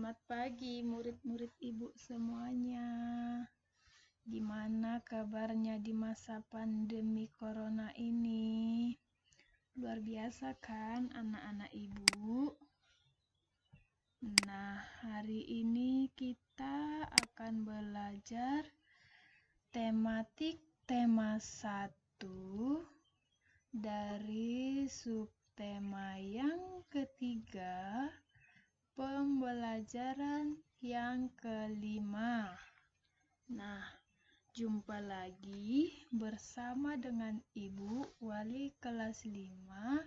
Selamat pagi murid-murid Ibu semuanya. Gimana kabarnya di masa pandemi corona ini? Luar biasa kan anak-anak Ibu? Nah, hari ini kita akan belajar tematik tema 1 dari subtema yang ketiga, pembelajaran yang kelima. Nah, jumpa lagi bersama dengan Ibu Wali kelas 5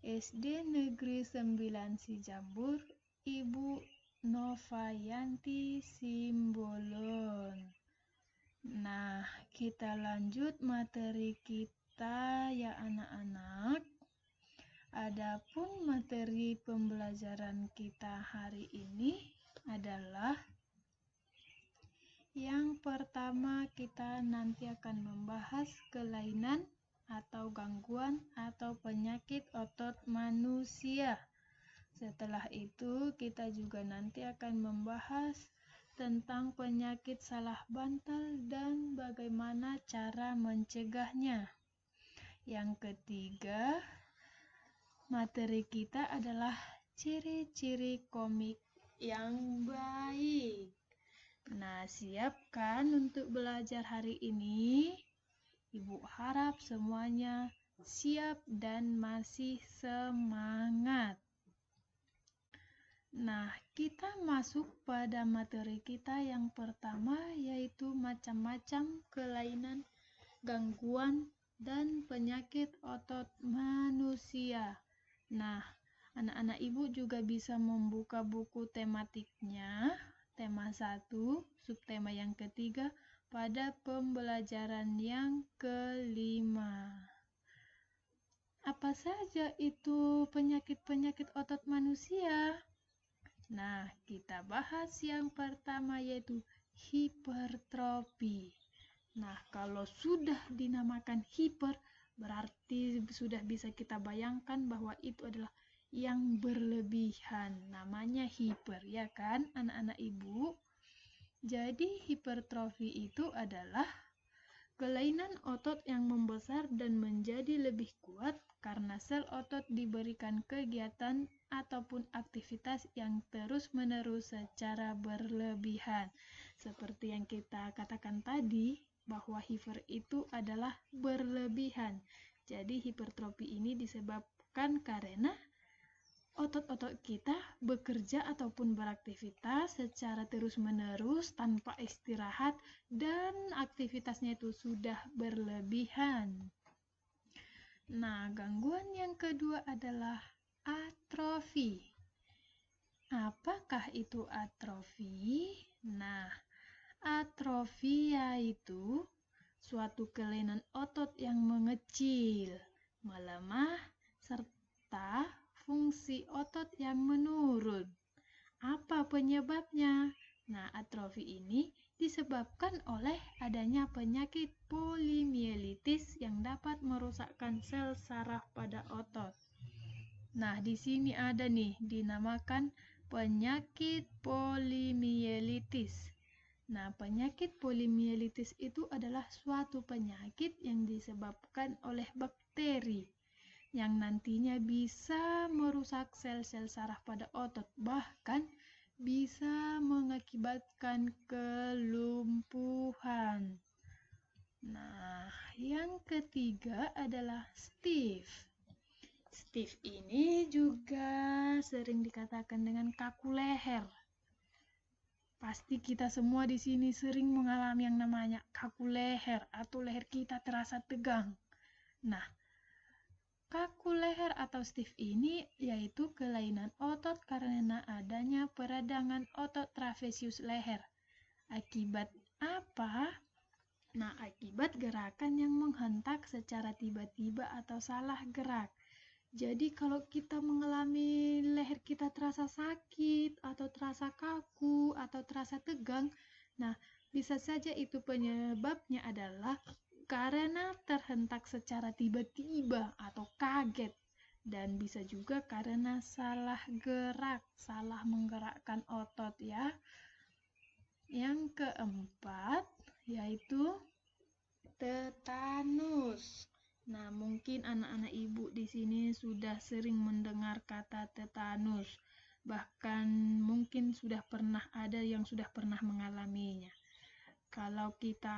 SD Negeri 9 Sijambur, Ibu Novayanti Simbolon. Nah, kita lanjut materi kita ya anak-anak. Adapun materi pembelajaran kita hari ini adalah yang pertama, kita nanti akan membahas kelainan atau gangguan atau penyakit otot manusia. Setelah itu kita juga nanti akan membahas tentang penyakit salah bantal dan bagaimana cara mencegahnya. Yang ketiga, materi kita adalah ciri-ciri komik yang baik. Nah, siap kan untuk belajar hari ini? Ibu harap semuanya siap dan masih semangat. Nah, kita masuk pada materi kita yang pertama, yaitu macam-macam kelainan, gangguan, dan penyakit otot manusia. Nah, anak-anak Ibu juga bisa membuka buku tematiknya, tema 1, subtema yang ketiga, pada pembelajaran yang kelima. Apa saja itu penyakit-penyakit otot manusia? Nah, kita bahas yang pertama yaitu hipertrofi. Nah, kalau sudah dinamakan hiper, berarti sudah bisa kita bayangkan bahwa itu adalah yang berlebihan. Namanya hiper, ya kan anak-anak Ibu? Jadi hipertrofi itu adalah kelainan otot yang membesar dan menjadi lebih kuat karena sel otot diberikan kegiatan ataupun aktivitas yang terus-menerus secara berlebihan. Seperti yang kita katakan tadi, bahwa hiper itu adalah berlebihan. Jadi hipertrofi ini disebabkan karena otot-otot kita bekerja ataupun beraktivitas secara terus-menerus tanpa istirahat dan aktivitasnya itu sudah berlebihan. Nah, gangguan yang kedua adalah atrofi. Apakah itu atrofi? Nah, atrofi yaitu suatu kelainan otot yang mengecil, melemah, serta fungsi otot yang menurun. Apa penyebabnya? Nah, atrofi ini disebabkan oleh adanya penyakit polimielitis yang dapat merusakkan sel saraf pada otot. Nah, di sini ada nih dinamakan penyakit polimielitis. Nah, penyakit polimielitis itu adalah suatu penyakit yang disebabkan oleh bakteri yang nantinya bisa merusak sel-sel saraf pada otot, bahkan bisa mengakibatkan kelumpuhan. Nah, yang ketiga adalah stiff. Stiff ini juga sering dikatakan dengan kaku leher. Pasti kita semua di sini sering mengalami yang namanya kaku leher atau leher kita terasa tegang. Nah, kaku leher atau stiff ini yaitu kelainan otot karena adanya peradangan otot trapesius leher. Akibat apa? Nah, akibat gerakan yang menghentak secara tiba-tiba atau salah gerak. Jadi kalau kita mengalami leher kita terasa sakit atau terasa kaku atau terasa tegang, nah bisa saja itu penyebabnya adalah karena terhentak secara tiba-tiba atau kaget dan bisa juga karena salah gerak, salah menggerakkan otot ya. Yang keempat yaitu tetanus. Nah, mungkin anak-anak ibu di sini sudah sering mendengar kata tetanus. Bahkan mungkin sudah pernah ada yang sudah pernah mengalaminya. Kalau kita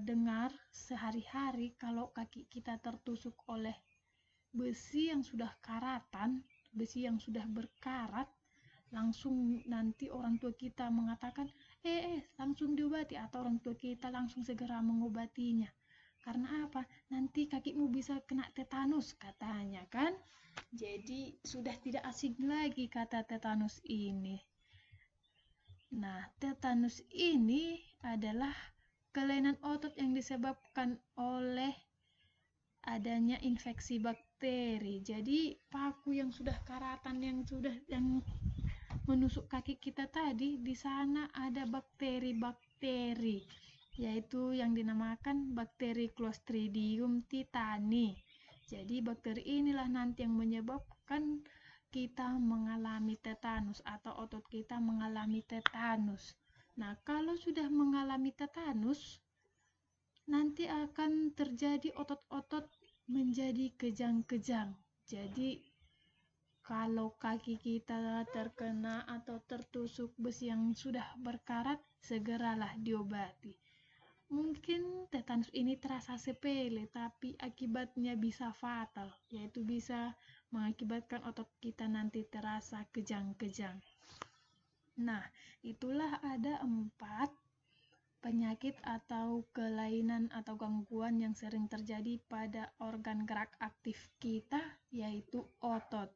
dengar sehari-hari, kalau kaki kita tertusuk oleh besi yang sudah karatan, besi yang sudah berkarat, langsung nanti orang tua kita mengatakan, langsung diobati, atau orang tua kita langsung segera mengobatinya. Karena apa? Nanti kakimu bisa kena tetanus katanya kan? Jadi sudah tidak asing lagi kata tetanus ini. Nah, tetanus ini adalah kelainan otot yang disebabkan oleh adanya infeksi bakteri. Jadi paku yang sudah karatan yang menusuk kaki kita tadi, di sana ada bakteri-bakteri, yaitu yang dinamakan bakteri Clostridium tetani. Jadi bakteri inilah nanti yang menyebabkan kita mengalami tetanus atau otot kita mengalami tetanus. Nah, kalau sudah mengalami tetanus, nanti akan terjadi otot-otot menjadi kejang-kejang. Jadi kalau kaki kita terkena atau tertusuk besi yang sudah berkarat, segeralah diobati. Mungkin tetanus ini terasa sepele, tapi akibatnya bisa fatal, yaitu bisa mengakibatkan otot kita nanti terasa kejang-kejang. Nah, itulah ada 4 penyakit atau kelainan atau gangguan yang sering terjadi pada organ gerak aktif kita, yaitu otot.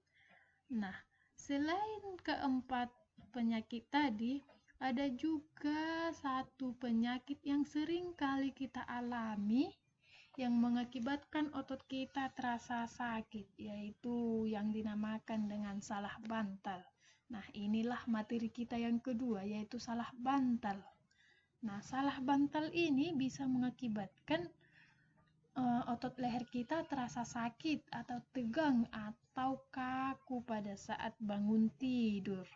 Nah, selain keempat penyakit tadi, ada juga satu penyakit yang sering kali kita alami yang mengakibatkan otot kita terasa sakit, yaitu yang dinamakan dengan salah bantal. Nah, inilah materi kita yang kedua, yaitu salah bantal. Nah, salah bantal ini bisa mengakibatkan otot leher kita terasa sakit atau tegang atau kaku pada saat bangun tidur.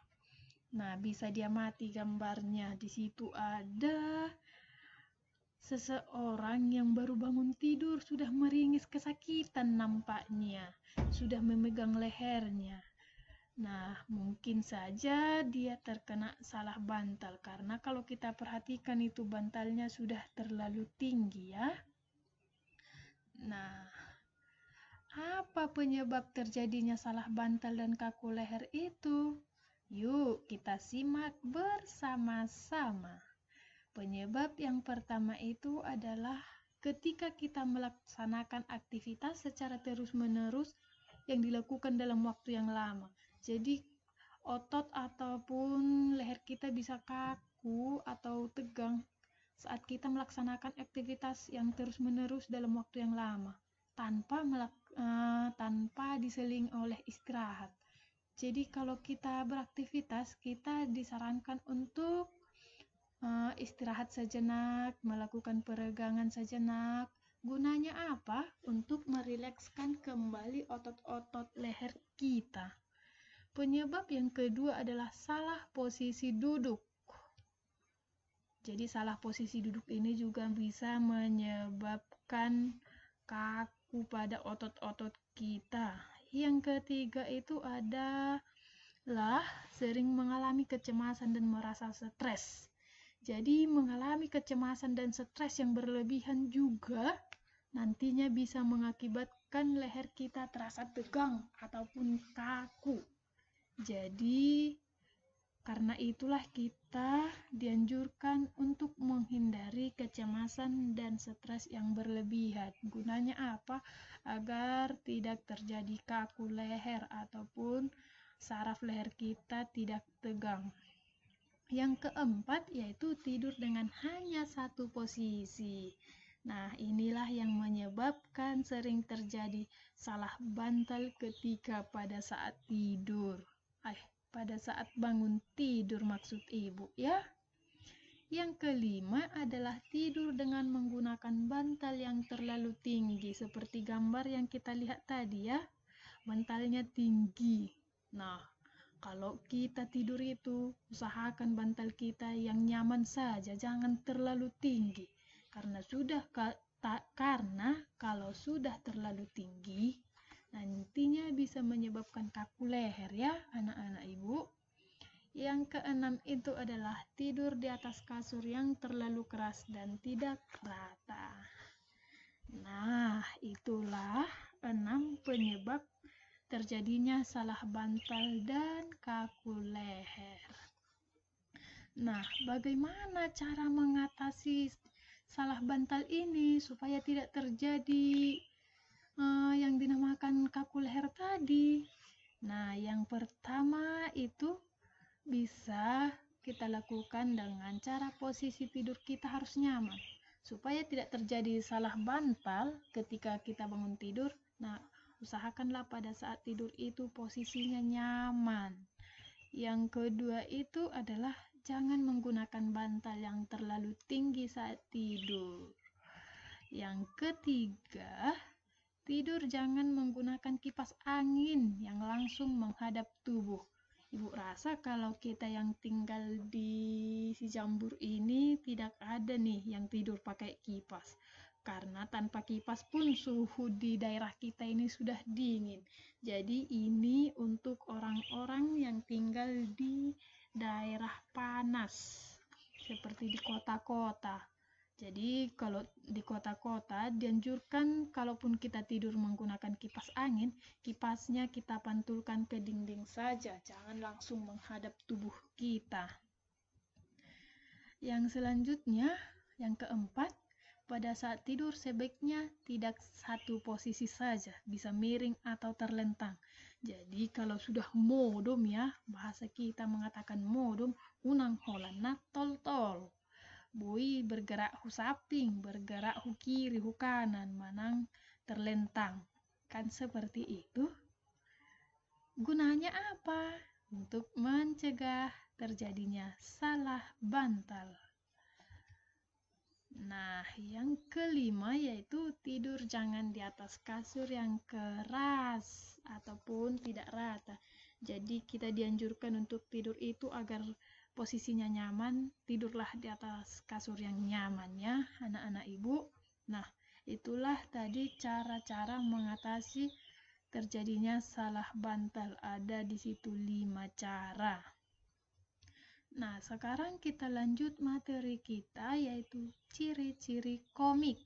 Nah, bisa diamati gambarnya. Di situ ada seseorang yang baru bangun tidur sudah meringis kesakitan nampaknya, sudah memegang lehernya. Nah, mungkin saja dia terkena salah bantal karena kalau kita perhatikan itu bantalnya sudah terlalu tinggi ya. Nah, apa penyebab terjadinya salah bantal dan kaku leher itu? Yuk, kita simak bersama-sama. Penyebab yang pertama itu adalah ketika kita melaksanakan aktivitas secara terus-menerus yang dilakukan dalam waktu yang lama. Jadi, otot ataupun leher kita bisa kaku atau tegang saat kita melaksanakan aktivitas yang terus-menerus dalam waktu yang lama tanpa diseling oleh istirahat. Jadi kalau kita beraktivitas, kita disarankan untuk istirahat sejenak, melakukan peregangan sejenak. Gunanya apa? Untuk merilekskan kembali otot-otot leher kita. Penyebab yang kedua adalah salah posisi duduk. Jadi salah posisi duduk ini juga bisa menyebabkan kaku pada otot-otot kita. Yang ketiga itu adalah sering mengalami kecemasan dan merasa stres. Jadi mengalami kecemasan dan stres yang berlebihan juga nantinya bisa mengakibatkan leher kita terasa tegang ataupun kaku. Jadi karena itulah kita dianjurkan untuk menghindari kecemasan dan stres yang berlebihan. Gunanya apa? Agar tidak terjadi kaku leher ataupun saraf leher kita tidak tegang. Yang keempat yaitu tidur dengan hanya satu posisi. Nah, inilah yang menyebabkan sering terjadi salah bantal ketika pada saat tidur. Pada saat bangun tidur maksud ibu ya. Yang kelima adalah tidur dengan menggunakan bantal yang terlalu tinggi seperti gambar yang kita lihat tadi ya. bantalnya tinggi. Nah, kalau kita tidur itu, usahakan bantal kita yang nyaman saja, jangan terlalu tinggi. Karena kalau sudah terlalu tinggi, nantinya bisa menyebabkan kaku leher ya, anak-anak ibu. Yang keenam itu adalah tidur di atas kasur yang terlalu keras dan tidak rata. Nah, itulah 6 penyebab terjadinya salah bantal dan kaku leher. Nah, bagaimana cara mengatasi salah bantal ini supaya tidak terjadi yang dinamakan kaku leher tadi? Nah, yang pertama itu bisa kita lakukan dengan cara posisi tidur kita harus nyaman. Supaya tidak terjadi salah bantal ketika kita bangun tidur, nah usahakanlah pada saat tidur itu posisinya nyaman. Yang kedua itu adalah jangan menggunakan bantal yang terlalu tinggi saat tidur. Yang ketiga, tidur jangan menggunakan kipas angin yang langsung menghadap tubuh. Ibu rasa kalau kita yang tinggal di Cijanjur ini tidak ada nih yang tidur pakai kipas. Karena tanpa kipas pun suhu di daerah kita ini sudah dingin. Jadi ini untuk orang-orang yang tinggal di daerah panas, seperti di kota-kota. Jadi kalau di kota-kota dianjurkan kalaupun kita tidur menggunakan kipas angin, kipasnya kita pantulkan ke dinding saja, jangan langsung menghadap tubuh kita. Yang selanjutnya, yang keempat, pada saat tidur sebaiknya tidak satu posisi saja, bisa miring atau terlentang. Jadi kalau sudah modom ya, bahasa kita mengatakan modom, unang holana tol-tol. Bui bergerak hu samping, bergerak hu kiri, hu kanan, manang terlentang. Kan seperti itu. Gunanya apa? Untuk mencegah terjadinya salah bantal. Nah, yang kelima yaitu tidur jangan di atas kasur yang keras ataupun tidak rata. Jadi kita dianjurkan untuk tidur itu agar posisinya nyaman, tidurlah di atas kasur yang nyaman ya, anak-anak ibu. Nah, itulah tadi cara-cara mengatasi terjadinya salah bantal. Ada di situ 5 cara. Nah, sekarang kita lanjut materi kita yaitu ciri-ciri komik.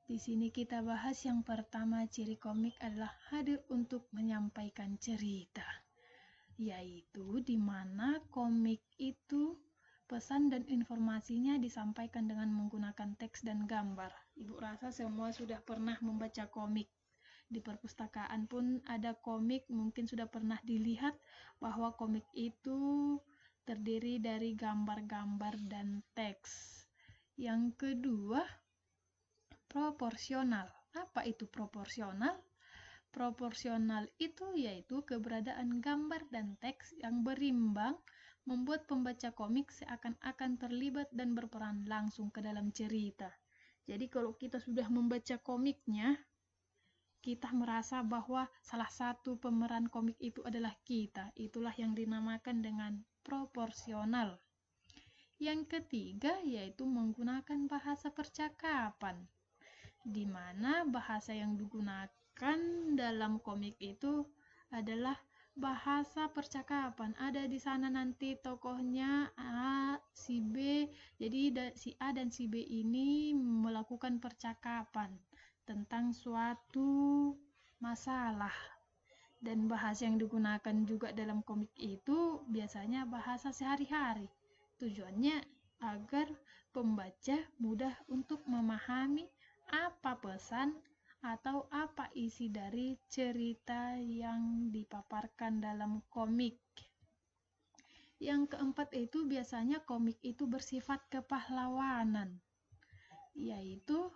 Di sini kita bahas yang pertama, ciri komik adalah hadir untuk menyampaikan cerita. Yaitu di mana komik itu pesan dan informasinya disampaikan dengan menggunakan teks dan gambar. Ibu rasa semua sudah pernah membaca komik. Di perpustakaan pun ada komik, mungkin sudah pernah dilihat bahwa komik itu terdiri dari gambar-gambar dan teks. Yang kedua, proporsional. Apa itu proporsional? Proporsional itu yaitu keberadaan gambar dan teks yang berimbang membuat pembaca komik seakan-akan terlibat dan berperan langsung ke dalam cerita. Jadi kalau kita sudah membaca komiknya, kita merasa bahwa salah satu pemeran komik itu adalah kita. Itulah yang dinamakan dengan proporsional. Yang ketiga yaitu menggunakan bahasa percakapan, di mana bahasa yang digunakan dalam komik itu adalah bahasa percakapan. Ada di sana nanti tokohnya A, si B. Jadi si A dan si B ini melakukan percakapan tentang suatu masalah. Dan bahasa yang digunakan juga dalam komik itu biasanya bahasa sehari-hari. Tujuannya agar pembaca mudah untuk memahami apa pesan atau apa isi dari cerita yang dipaparkan dalam komik. Yang keempat itu biasanya komik itu bersifat kepahlawanan, yaitu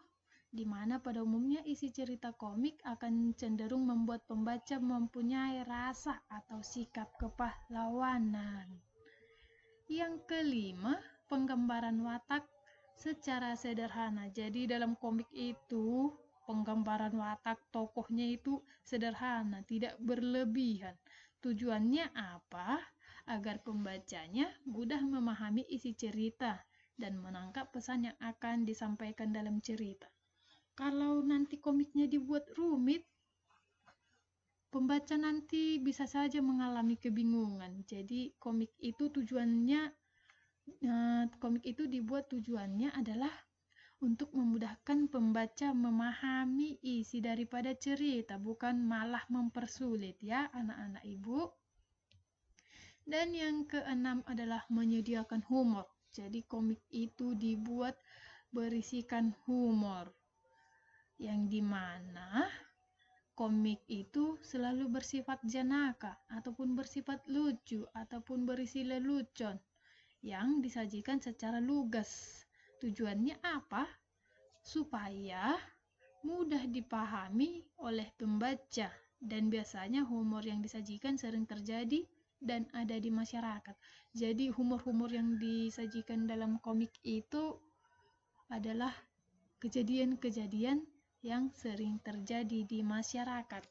di mana pada umumnya isi cerita komik akan cenderung membuat pembaca mempunyai rasa atau sikap kepahlawanan. Yang kelima, penggambaran watak secara sederhana. Jadi dalam komik itu penggambaran watak tokohnya itu sederhana, tidak berlebihan. Tujuannya apa? Agar pembacanya mudah memahami isi cerita dan menangkap pesan yang akan disampaikan dalam cerita. Kalau nanti komiknya dibuat rumit, pembaca nanti bisa saja mengalami kebingungan. Jadi komik itu dibuat tujuannya adalah untuk memudahkan pembaca memahami isi daripada cerita, bukan malah mempersulit ya anak-anak ibu. Dan yang keenam adalah menyediakan humor. Jadi komik itu dibuat berisikan humor, yang dimana komik itu selalu bersifat jenaka ataupun bersifat lucu ataupun berisi lelucon yang disajikan secara lugas. Tujuannya apa? Supaya mudah dipahami oleh pembaca, dan biasanya humor yang disajikan sering terjadi dan ada di masyarakat. Jadi humor-humor yang disajikan dalam komik itu adalah kejadian-kejadian yang sering terjadi di masyarakat.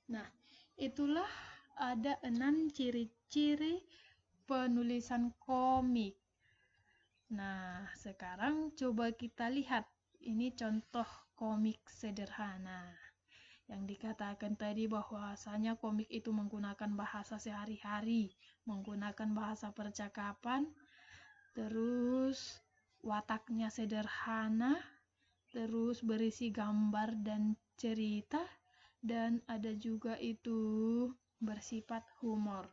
Nah, itulah ada 6 ciri-ciri penulisan komik. Nah, sekarang coba kita lihat. Ini contoh komik sederhana. Yang dikatakan tadi bahwasanya komik itu menggunakan bahasa sehari-hari, menggunakan bahasa percakapan, terus wataknya sederhana, terus berisi gambar dan cerita, dan ada juga itu bersifat humor.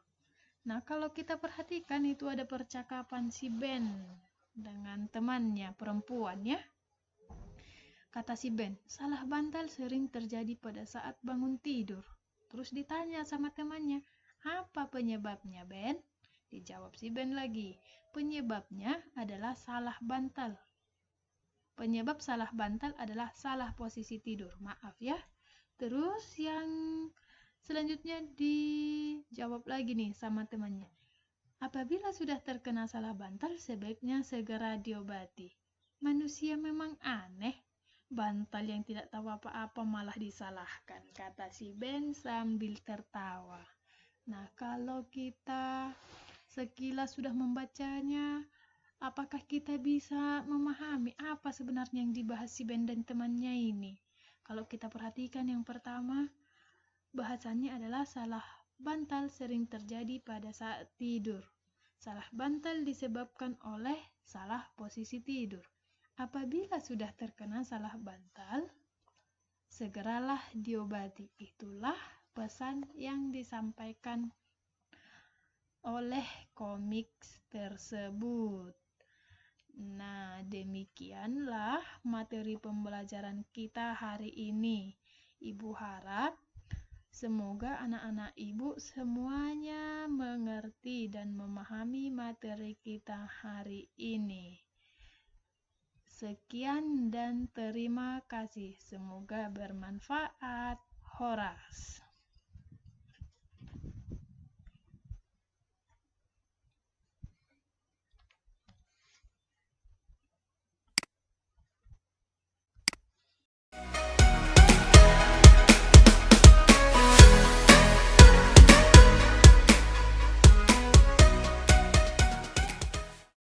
Nah, kalau kita perhatikan itu ada percakapan si Ben dengan temannya perempuan ya. Kata si Ben, salah bantal sering terjadi pada saat bangun tidur. Terus ditanya sama temannya, apa penyebabnya Ben? Dijawab si Ben lagi, penyebabnya adalah salah bantal. Penyebab salah bantal adalah salah posisi tidur. Maaf ya. Terus yang selanjutnya dijawab lagi nih sama temannya. Apabila sudah terkena salah bantal, sebaiknya segera diobati. Manusia memang aneh. Bantal yang tidak tahu apa-apa malah disalahkan, kata si Ben sambil tertawa. Nah, kalau kita sekilas sudah membacanya, apakah kita bisa memahami apa sebenarnya yang dibahas si Ben dan temannya ini? Kalau kita perhatikan yang pertama, bahasannya adalah salah bantal sering terjadi pada saat tidur. Salah bantal disebabkan oleh salah posisi tidur. Apabila sudah terkena salah bantal, segeralah diobati. Itulah pesan yang disampaikan oleh komik tersebut. Nah, demikianlah materi pembelajaran kita hari ini. Ibu harap semoga anak-anak ibu semuanya mengerti dan memahami materi kita hari ini. Sekian dan terima kasih. Semoga bermanfaat. Horas.